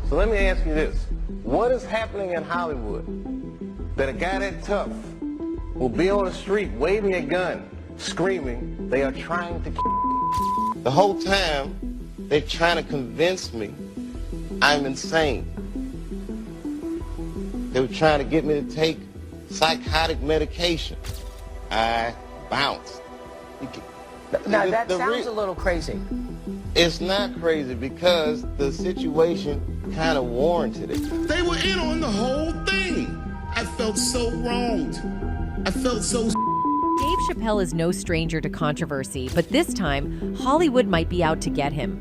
So let me ask you this. What is happening in Hollywood that a guy that tough will be on the street waving a gun, screaming, they are trying to kill me? The whole time, they're trying to convince me I'm insane. They were trying to get me to take psychotic medication. I bounced. Now that sounds a little crazy. It's not crazy because the situation kind of warranted it. They were in on the whole thing. I felt so wronged. I felt so. Dave Chappelle is no stranger to controversy, but this time, Hollywood might be out to get him.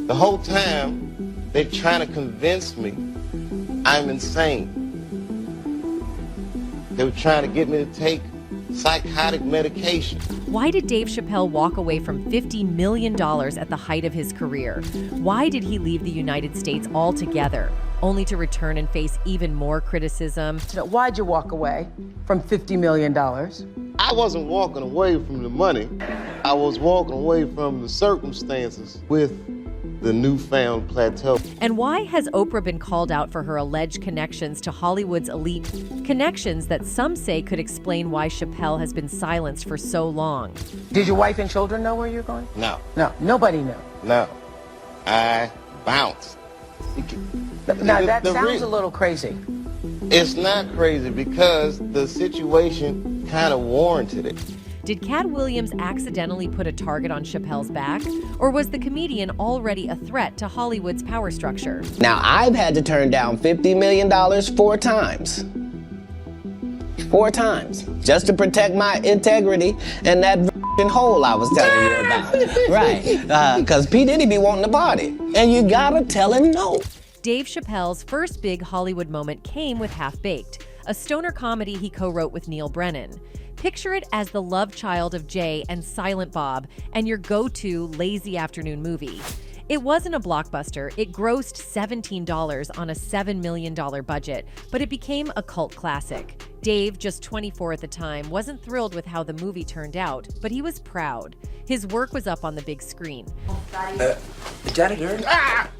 The whole time, they're trying to convince me I'm insane. They were trying to get me to take psychotic medication. Why did Dave Chappelle walk away from $50 million at the height of his career? Why did he leave the United States altogether, only to return and face even more criticism? Why'd you walk away from $50 million? I wasn't walking away from the money. I was walking away from the circumstances with the newfound plateau. And why has Oprah been called out for her alleged connections to Hollywood's elite? Connections that some say could explain why Chappelle has been silenced for so long. Did your wife and children know where you're going? No. No, nobody knew. No. I bounced. Now that sounds a little crazy. It's not crazy because the situation kind of warranted it. Did Cat Williams accidentally put a target on Chappelle's back? Or was the comedian already a threat to Hollywood's power structure? Now, I've had to turn down $50 million 4 times. 4 times. Just to protect my integrity and that hole I was telling you about. Right. Because P. Diddy be wanting to party. And you gotta tell him no. Dave Chappelle's first big Hollywood moment came with Half-Baked, a stoner comedy he co-wrote with Neil Brennan. Picture it as the love child of Jay and Silent Bob and your go-to lazy afternoon movie. It wasn't a blockbuster. It grossed $17 on a $7 million budget, but it became a cult classic. Dave, just 24 at the time, wasn't thrilled with how the movie turned out, but he was proud. His work was up on the big screen. Is that a girl? Ah!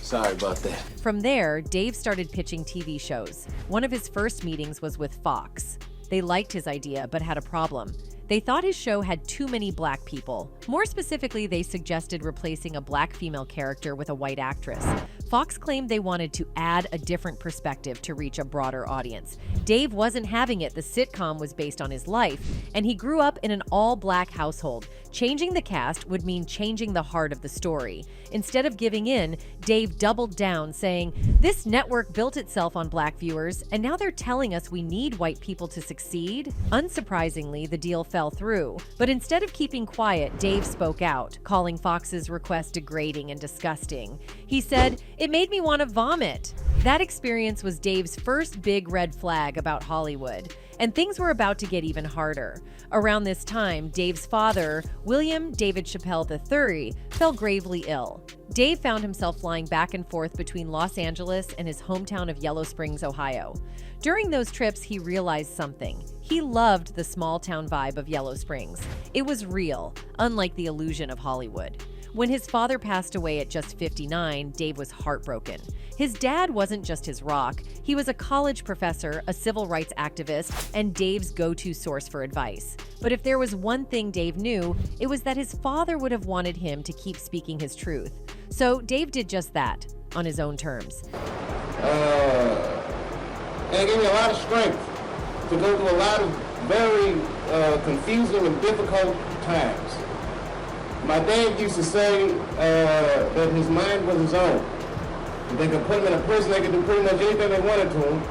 Sorry about that. From there, Dave started pitching TV shows. One of his first meetings was with Fox. They liked his idea, but had a problem. They thought his show had too many black people. More specifically, they suggested replacing a black female character with a white actress. Fox claimed they wanted to add a different perspective to reach a broader audience. Dave wasn't having it. The sitcom was based on his life, and he grew up in an all-black household. Changing the cast would mean changing the heart of the story. Instead of giving in, Dave doubled down, saying, "This network built itself on black viewers, and now they're telling us we need white people to succeed?" Unsurprisingly, the deal fell through. But instead of keeping quiet, Dave spoke out, calling Fox's request degrading and disgusting. He said, "It made me want to vomit." That experience was Dave's first big red flag about Hollywood, and things were about to get even harder. Around this time, Dave's father, William David Chappelle III, fell gravely ill. Dave found himself flying back and forth between Los Angeles and his hometown of Yellow Springs, Ohio. During those trips, he realized something. He loved the small-town vibe of Yellow Springs. It was real, unlike the illusion of Hollywood. When his father passed away at just 59, Dave was heartbroken. His dad wasn't just his rock. He was a college professor, a civil rights activist, and Dave's go-to source for advice. But if there was one thing Dave knew, it was that his father would have wanted him to keep speaking his truth. So Dave did just that, on his own terms. It gave me a lot of strength to go through a lot of very confusing and difficult times. My dad used to say that his mind was his own. They could put him in a prison, they could do pretty much anything they wanted to him,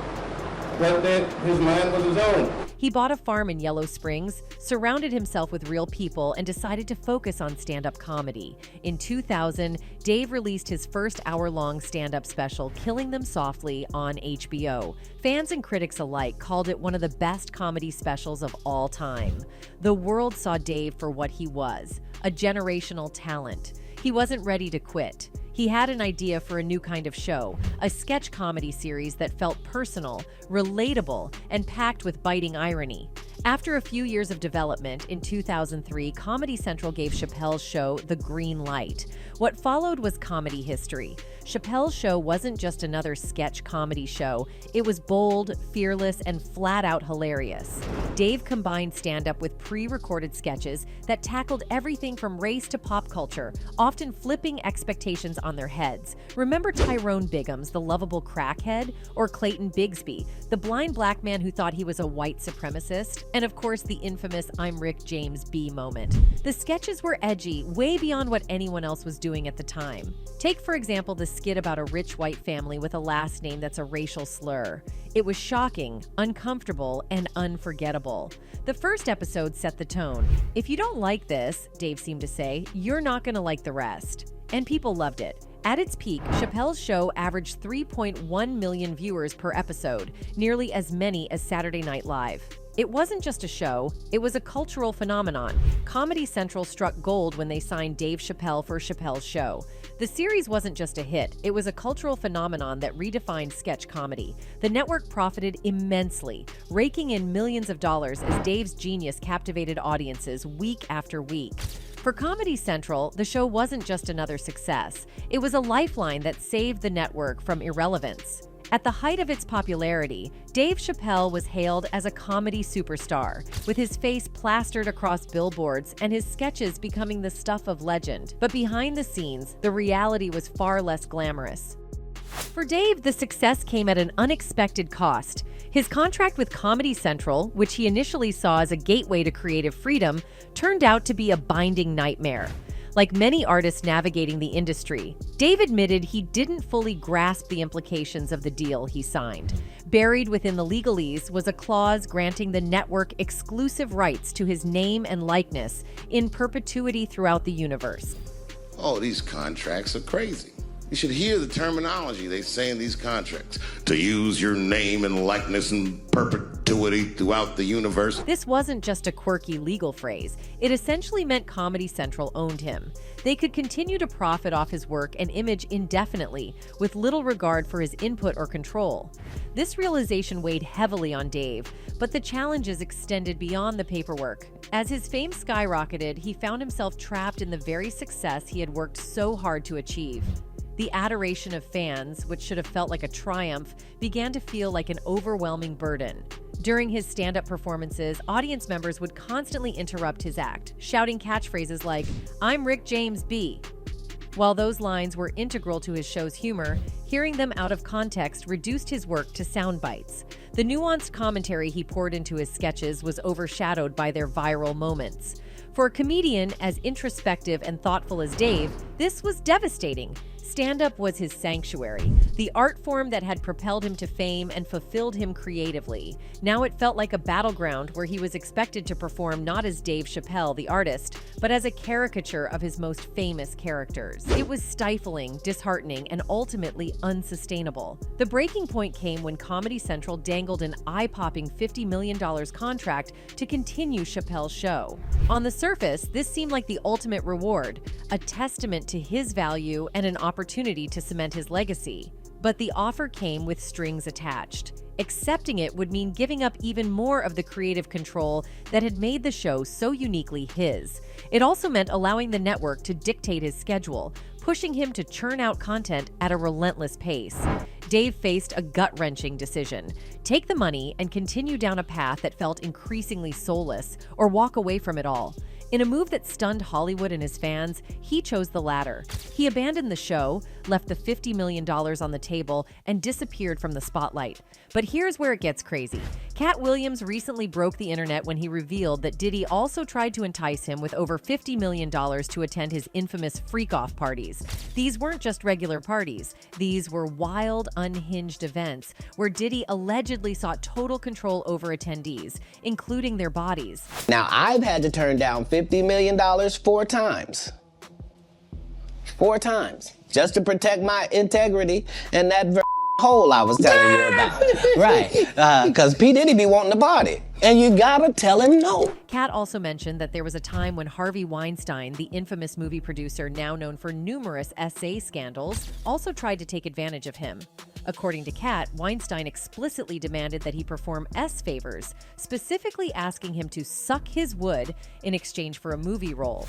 but that his mind was his own. He bought a farm in Yellow Springs, surrounded himself with real people, and decided to focus on stand-up comedy. In 2000, Dave released his first hour-long stand-up special, Killing Them Softly, on HBO. Fans and critics alike called it one of the best comedy specials of all time. The world saw Dave for what he was, a generational talent. He wasn't ready to quit. He had an idea for a new kind of show, a sketch comedy series that felt personal, relatable, and packed with biting irony. After a few years of development, in 2003, Comedy Central gave Chappelle's show the green light. What followed was comedy history. Chappelle's show wasn't just another sketch comedy show. It was bold, fearless, and flat-out hilarious. Dave combined stand-up with pre-recorded sketches that tackled everything from race to pop culture, often flipping expectations on their heads. Remember Tyrone Biggums, the lovable crackhead? Or Clayton Bigsby, the blind black man who thought he was a white supremacist? And of course, the infamous "I'm Rick James B" moment. The sketches were edgy, way beyond what anyone else was doing at the time. Take, for example, the skit about a rich white family with a last name that's a racial slur. It was shocking, uncomfortable, and unforgettable. The first episode set the tone. If you don't like this, Dave seemed to say, you're not going to like the rest. And people loved it. At its peak, Chappelle's show averaged 3.1 million viewers per episode, nearly as many as Saturday Night Live. It wasn't just a show, it was a cultural phenomenon. Comedy Central struck gold when they signed Dave Chappelle for Chappelle's show. The series wasn't just a hit, it was a cultural phenomenon that redefined sketch comedy. The network profited immensely, raking in millions of dollars as Dave's genius captivated audiences week after week. For Comedy Central, the show wasn't just another success. It was a lifeline that saved the network from irrelevance. At the height of its popularity, Dave Chappelle was hailed as a comedy superstar, with his face plastered across billboards and his sketches becoming the stuff of legend. But behind the scenes, the reality was far less glamorous. For Dave, the success came at an unexpected cost. His contract with Comedy Central, which he initially saw as a gateway to creative freedom, turned out to be a binding nightmare. Like many artists navigating the industry, Dave admitted he didn't fully grasp the implications of the deal he signed. Buried within the legalese was a clause granting the network exclusive rights to his name and likeness in perpetuity throughout the universe. Oh, these contracts are crazy. You should hear the terminology they say in these contracts. To use your name and likeness in perpetuity throughout the universe. This wasn't just a quirky legal phrase. It essentially meant Comedy Central owned him. They could continue to profit off his work and image indefinitely, with little regard for his input or control. This realization weighed heavily on Dave, but the challenges extended beyond the paperwork. As his fame skyrocketed, he found himself trapped in the very success he had worked so hard to achieve. The adoration of fans, which should have felt like a triumph, began to feel like an overwhelming burden. During his stand-up performances, audience members would constantly interrupt his act, shouting catchphrases like, "I'm Rick James B." While those lines were integral to his show's humor, hearing them out of context reduced his work to sound bites. The nuanced commentary he poured into his sketches was overshadowed by their viral moments. For a comedian as introspective and thoughtful as Dave, this was devastating. Stand-up was his sanctuary, the art form that had propelled him to fame and fulfilled him creatively. Now it felt like a battleground where he was expected to perform not as Dave Chappelle, the artist, but as a caricature of his most famous characters. It was stifling, disheartening, and ultimately unsustainable. The breaking point came when Comedy Central dangled an eye-popping $50 million contract to continue Chappelle's show. On the surface, this seemed like the ultimate reward, a testament to his value and an opportunity to cement his legacy. But the offer came with strings attached. Accepting it would mean giving up even more of the creative control that had made the show so uniquely his. It also meant allowing the network to dictate his schedule, pushing him to churn out content at a relentless pace. Dave faced a gut-wrenching decision: take the money and continue down a path that felt increasingly soulless, or walk away from it all. In a move that stunned Hollywood and his fans, he chose the latter. He abandoned the show, left the $50 million on the table, and disappeared from the spotlight. But here's where it gets crazy. Cat Williams recently broke the internet when he revealed that Diddy also tried to entice him with over $50 million to attend his infamous freak-off parties. These weren't just regular parties. These were wild, unhinged events where Diddy allegedly sought total control over attendees, including their bodies. Now, I've had to turn down $50 million 4 times. 4 times. Just to protect my integrity and that hole I was telling you about. Right. Because P. Diddy be wanting to party. And you gotta tell him no. Cat also mentioned that there was a time when Harvey Weinstein, the infamous movie producer now known for numerous SA scandals, also tried to take advantage of him. According to Kat, Weinstein explicitly demanded that he perform S favors, specifically asking him to suck his wood in exchange for a movie role.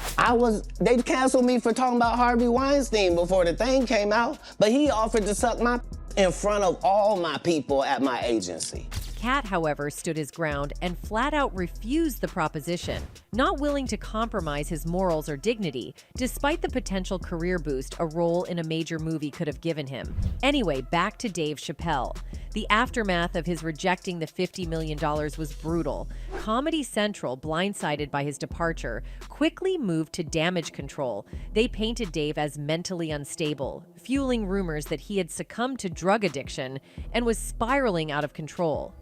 They canceled me for talking about Harvey Weinstein before the thing came out, but he offered to suck my in front of all my people at my agency. Kat, however, stood his ground and flat out refused the proposition, not willing to compromise his morals or dignity, despite the potential career boost a role in a major movie could have given him. Anyway, back to Dave Chappelle. The aftermath of his rejecting the $50 million was brutal. Comedy Central, blindsided by his departure, quickly moved to damage control. They painted Dave as mentally unstable, fueling rumors that he had succumbed to drug addiction and was spiraling out of control.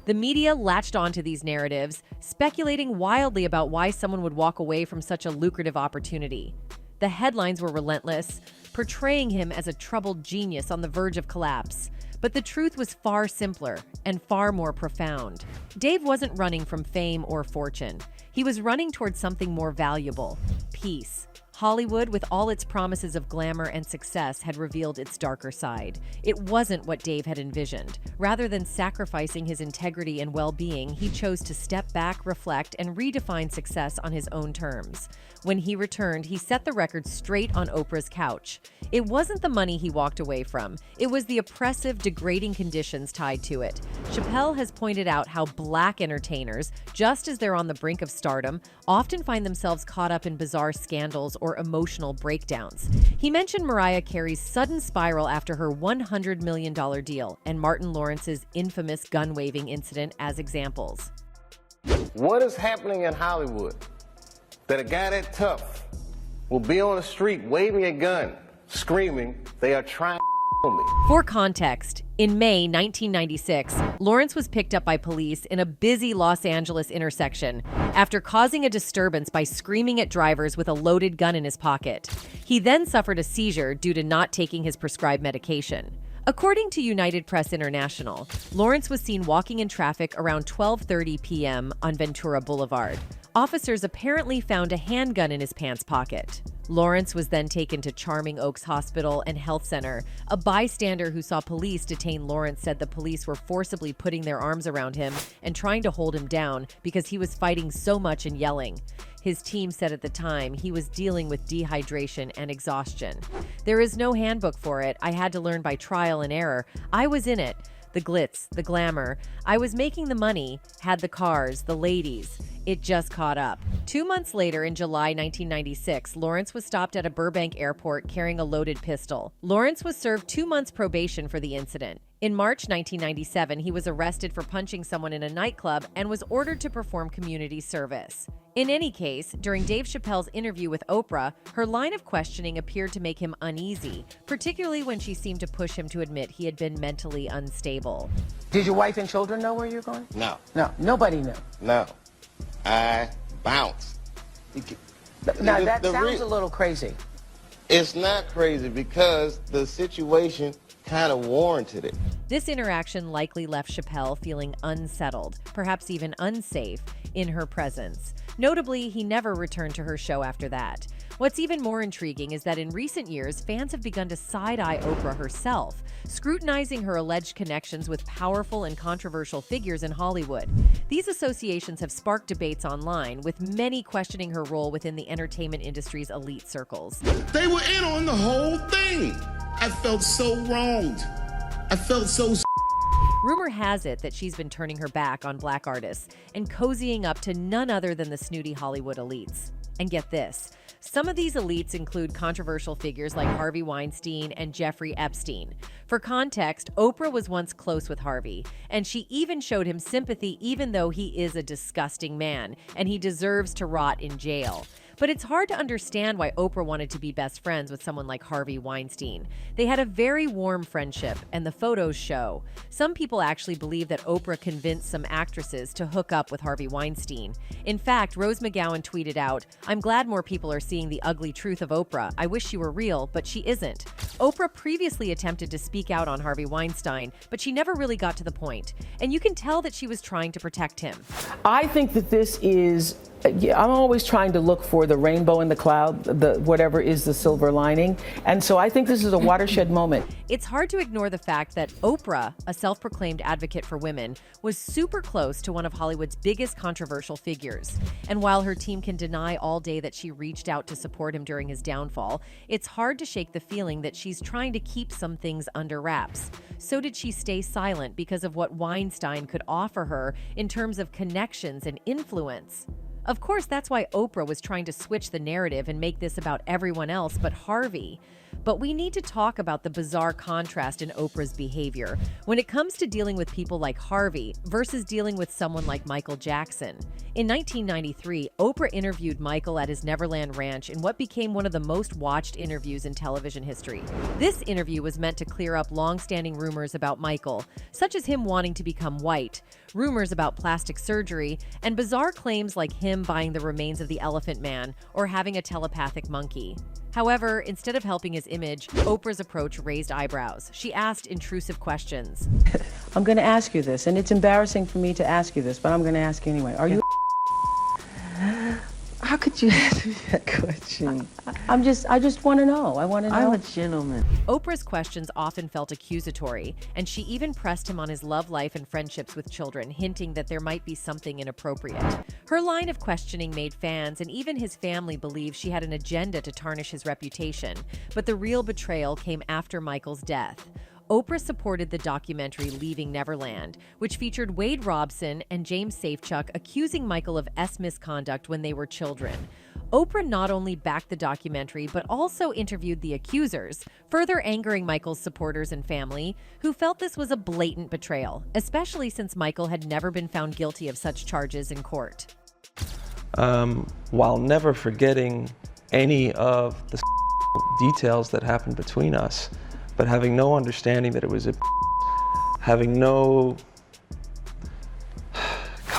The media latched onto these narratives, speculating wildly about why someone would walk away from such a lucrative opportunity. The headlines were relentless, portraying him as a troubled genius on the verge of collapse. But the truth was far simpler and far more profound. Dave wasn't running from fame or fortune. He was running towards something more valuable: peace. Hollywood, with all its promises of glamour and success, had revealed its darker side. It wasn't what Dave had envisioned. Rather than sacrificing his integrity and well-being, he chose to step back, reflect, and redefine success on his own terms. When he returned, he set the record straight on Oprah's couch. It wasn't the money he walked away from. It was the oppressive, degrading conditions tied to it. Chappelle has pointed out how Black entertainers, just as they're on the brink of stardom, often find themselves caught up in bizarre scandals or emotional breakdowns. He mentioned Mariah Carey's sudden spiral after her $100 million deal and Martin Lawrence's infamous gun-waving incident as examples. What is happening in Hollywood that a guy that tough will be on the street waving a gun, screaming, "They are trying to kill me"? For context, in May 1996, Lawrence was picked up by police in a busy Los Angeles intersection after causing a disturbance by screaming at drivers with a loaded gun in his pocket. He then suffered a seizure due to not taking his prescribed medication. According to United Press International, Lawrence was seen walking in traffic around 12:30 p.m. on Ventura Boulevard. Officers apparently found a handgun in his pants pocket. Lawrence was then taken to Charming Oaks Hospital and Health Center. A bystander who saw police detain Lawrence said the police were forcibly putting their arms around him and trying to hold him down because he was fighting so much and yelling. His team said at the time he was dealing with dehydration and exhaustion. There is no handbook for it. I had to learn by trial and error. I was in it. The glitz, the glamour. I was making the money, had the cars, the ladies. It just caught up. 2 months later, in July 1996, Lawrence was stopped at a Burbank airport carrying a loaded pistol. Lawrence was served 2 months probation for the incident. In March 1997, he was arrested for punching someone in a nightclub and was ordered to perform community service. In any case, during Dave Chappelle's interview with Oprah, her line of questioning appeared to make him uneasy, particularly when she seemed to push him to admit he had been mentally unstable. Did your wife and children know where you're going? No. No, nobody knew. No. I bounced. Now, that sounds a little crazy. It's not crazy because the situation kind of warranted it. This interaction likely left Chappelle feeling unsettled, perhaps even unsafe, in her presence. Notably, he never returned to her show after that. What's even more intriguing is that in recent years, fans have begun to side-eye Oprah herself, scrutinizing her alleged connections with powerful and controversial figures in Hollywood. These associations have sparked debates online, with many questioning her role within the entertainment industry's elite circles. They were in on the whole thing. I felt so wronged. I felt so Rumor has it that she's been turning her back on Black artists and cozying up to none other than the snooty Hollywood elites. And get this, some of these elites include controversial figures like Harvey Weinstein and Jeffrey Epstein. For context, Oprah was once close with Harvey, and she even showed him sympathy even though he is a disgusting man, and he deserves to rot in jail. But it's hard to understand why Oprah wanted to be best friends with someone like Harvey Weinstein. They had a very warm friendship, and the photos show. Some people actually believe that Oprah convinced some actresses to hook up with Harvey Weinstein. In fact, Rose McGowan tweeted out, "I'm glad more people are seeing the ugly truth of Oprah. I wish she were real, but she isn't." Oprah previously attempted to speak out on Harvey Weinstein, but she never really got to the point. And you can tell that she was trying to protect him. I think that this is Yeah, I'm always trying to look for the rainbow in the cloud, whatever is the silver lining. And so I think this is a watershed moment. It's hard to ignore the fact that Oprah, a self-proclaimed advocate for women, was super close to one of Hollywood's biggest controversial figures. And while her team can deny all day that she reached out to support him during his downfall, it's hard to shake the feeling that she's trying to keep some things under wraps. So did she stay silent because of what Weinstein could offer her in terms of connections and influence? Of course, that's why Oprah was trying to switch the narrative and make this about everyone else but Harvey. But we need to talk about the bizarre contrast in Oprah's behavior when it comes to dealing with people like Harvey versus dealing with someone like Michael Jackson. In 1993, Oprah interviewed Michael at his Neverland Ranch in what became one of the most watched interviews in television history. This interview was meant to clear up long-standing rumors about Michael, such as him wanting to become white, rumors about plastic surgery, and bizarre claims like him buying the remains of the Elephant Man or having a telepathic monkey. However, instead of helping his image, Oprah's approach raised eyebrows. She asked intrusive questions. I'm going to ask you this, and it's embarrassing for me to ask you this, but I'm going to ask you anyway. Are you How could you answer that question? I just want to know. I want to know. I'm a gentleman. Oprah's questions often felt accusatory, and she even pressed him on his love life and friendships with children, hinting that there might be something inappropriate. Her line of questioning made fans and even his family believe she had an agenda to tarnish his reputation, but the real betrayal came after Michael's death. Oprah supported the documentary Leaving Neverland, which featured Wade Robson and James Safechuck accusing Michael of misconduct when they were children. Oprah not only backed the documentary, but also interviewed the accusers, further angering Michael's supporters and family, who felt this was a blatant betrayal, especially since Michael had never been found guilty of such charges in court. While never forgetting any of the details that happened between us, but having no understanding that it was having no...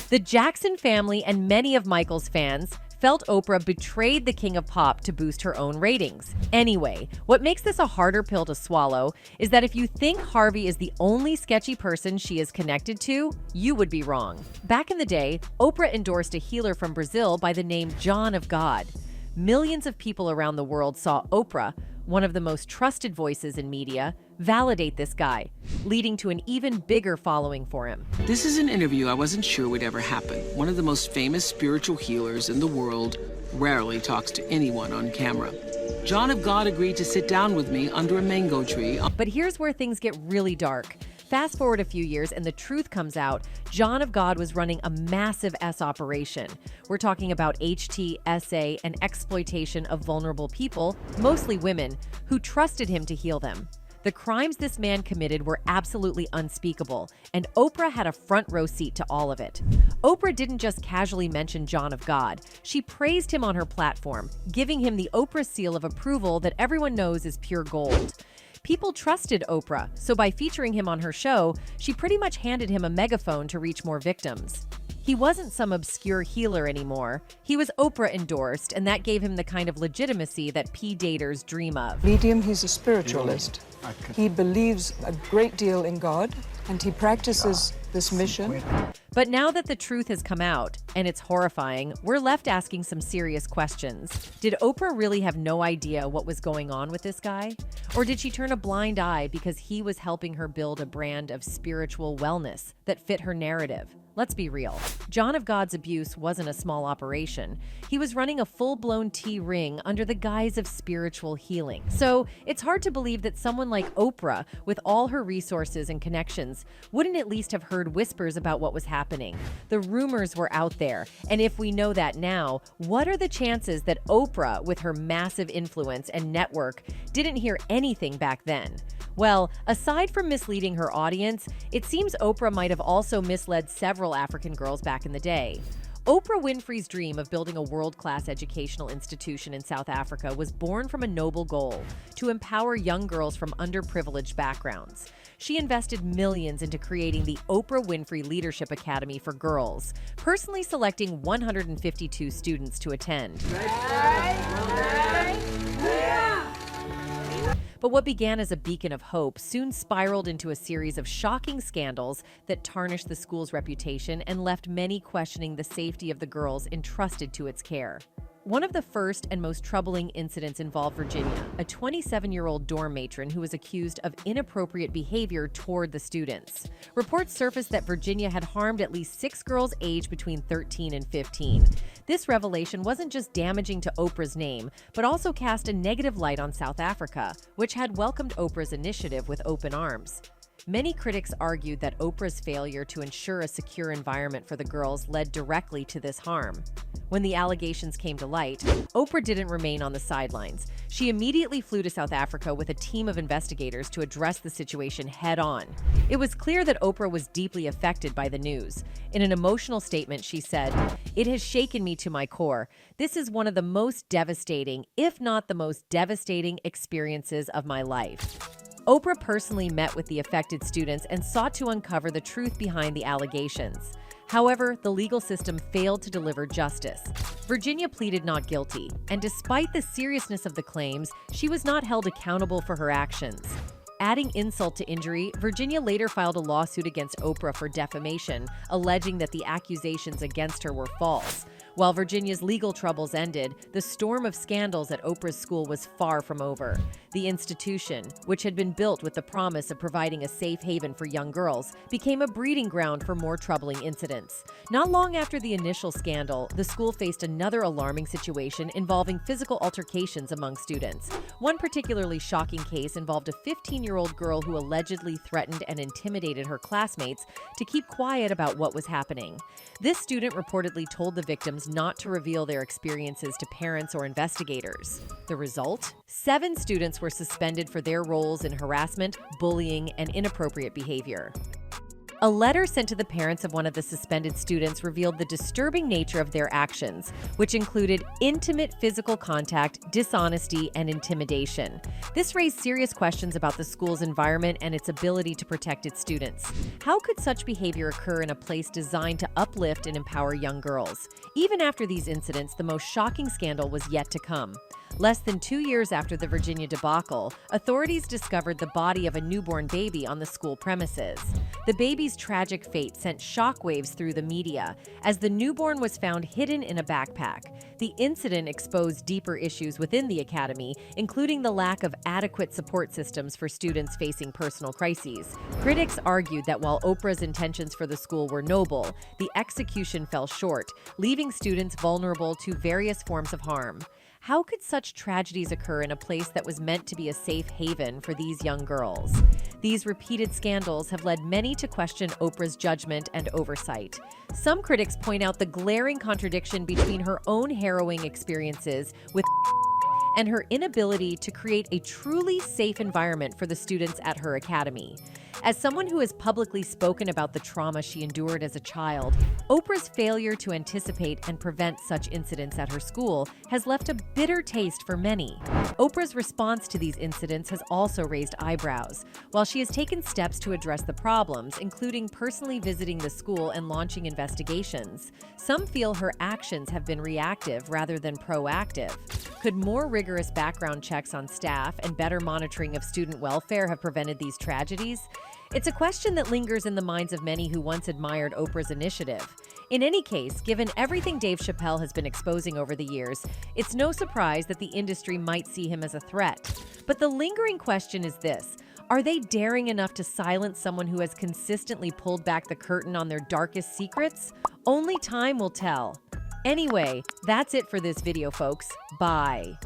The Jackson family and many of Michael's fans felt Oprah betrayed the king of pop to boost her own ratings. Anyway, what makes this a harder pill to swallow is that if you think Harvey is the only sketchy person she is connected to, you would be wrong. Back in the day, Oprah endorsed a healer from Brazil by the name John of God. Millions of people around the world saw Oprah, one of the most trusted voices in media, validate this guy, leading to an even bigger following for him. This is an interview I wasn't sure would ever happen. One of the most famous spiritual healers in the world rarely talks to anyone on camera. John of God agreed to sit down with me under a mango tree. But here's where things get really dark. Fast forward a few years and the truth comes out. John of God was running a massive operation. We're talking about HT, SA, and exploitation of vulnerable people, mostly women, who trusted him to heal them. The crimes this man committed were absolutely unspeakable, and Oprah had a front row seat to all of it. Oprah didn't just casually mention John of God. She praised him on her platform, giving him the Oprah seal of approval that everyone knows is pure gold. People trusted Oprah, so by featuring him on her show, she pretty much handed him a megaphone to reach more victims. He wasn't some obscure healer anymore. He was Oprah endorsed, and that gave him the kind of legitimacy that P-daters dream of. Medium, he's a spiritualist. He believes a great deal in God, and he practices this mission. But now that the truth has come out, and it's horrifying, we're left asking some serious questions. Did Oprah really have no idea what was going on with this guy? Or did she turn a blind eye because he was helping her build a brand of spiritual wellness that fit her narrative? Let's be real. John of God's abuse wasn't a small operation. He was running a full-blown T-ring under the guise of spiritual healing. So it's hard to believe that someone like Oprah, with all her resources and connections, wouldn't at least have heard whispers about what was happening. The rumors were out there, and if we know that now, what are the chances that Oprah, with her massive influence and network, didn't hear anything back then? Well, aside from misleading her audience, it seems Oprah might have also misled several African girls back in the day. Oprah Winfrey's dream of building a world-class educational institution in South Africa was born from a noble goal: to empower young girls from underprivileged backgrounds. She invested millions into creating the Oprah Winfrey Leadership Academy for girls, personally selecting 152 students to attend. But what began as a beacon of hope soon spiraled into a series of shocking scandals that tarnished the school's reputation and left many questioning the safety of the girls entrusted to its care. One of the first and most troubling incidents involved Virginia, a 27-year-old dorm matron who was accused of inappropriate behavior toward the students. Reports surfaced that Virginia had harmed at least 6 girls aged between 13 and 15. This revelation wasn't just damaging to Oprah's name, but also cast a negative light on South Africa, which had welcomed Oprah's initiative with open arms. Many critics argued that Oprah's failure to ensure a secure environment for the girls led directly to this harm. When the allegations came to light, Oprah didn't remain on the sidelines. She immediately flew to South Africa with a team of investigators to address the situation head-on. It was clear that Oprah was deeply affected by the news. In an emotional statement, she said, "It has shaken me to my core. This is one of the most devastating, if not the most devastating experiences of my life." Oprah personally met with the affected students and sought to uncover the truth behind the allegations. However, the legal system failed to deliver justice. Virginia pleaded not guilty, and despite the seriousness of the claims, she was not held accountable for her actions. Adding insult to injury, Virginia later filed a lawsuit against Oprah for defamation, alleging that the accusations against her were false. While Virginia's legal troubles ended, the storm of scandals at Oprah's school was far from over. The institution, which had been built with the promise of providing a safe haven for young girls, became a breeding ground for more troubling incidents. Not long after the initial scandal, the school faced another alarming situation involving physical altercations among students. One particularly shocking case involved a 15-year-old girl who allegedly threatened and intimidated her classmates to keep quiet about what was happening. This student reportedly told the victims not to reveal their experiences to parents or investigators. The result? 7 students were suspended for their roles in harassment, bullying, and inappropriate behavior. A letter sent to the parents of one of the suspended students revealed the disturbing nature of their actions, which included intimate physical contact, dishonesty, and intimidation. This raised serious questions about the school's environment and its ability to protect its students. How could such behavior occur in a place designed to uplift and empower young girls? Even after these incidents, the most shocking scandal was yet to come. Less than 2 years after the Virginia debacle, authorities discovered the body of a newborn baby on the school premises. The baby's tragic fate sent shockwaves through the media, as the newborn was found hidden in a backpack. The incident exposed deeper issues within the academy, including the lack of adequate support systems for students facing personal crises. Critics argued that while Oprah's intentions for the school were noble, the execution fell short, leaving students vulnerable to various forms of harm. How could such tragedies occur in a place that was meant to be a safe haven for these young girls? These repeated scandals have led many to question Oprah's judgment and oversight. Some critics point out the glaring contradiction between her own harrowing experiences with and her inability to create a truly safe environment for the students at her academy. As someone who has publicly spoken about the trauma she endured as a child, Oprah's failure to anticipate and prevent such incidents at her school has left a bitter taste for many. Oprah's response to these incidents has also raised eyebrows. While she has taken steps to address the problems, including personally visiting the school and launching investigations, some feel her actions have been reactive rather than proactive. Could more rigorous background checks on staff and better monitoring of student welfare have prevented these tragedies? It's a question that lingers in the minds of many who once admired Oprah's initiative. In any case, given everything Dave Chappelle has been exposing over the years, it's no surprise that the industry might see him as a threat. But the lingering question is this: are they daring enough to silence someone who has consistently pulled back the curtain on their darkest secrets? Only time will tell. Anyway, that's it for this video, folks. Bye.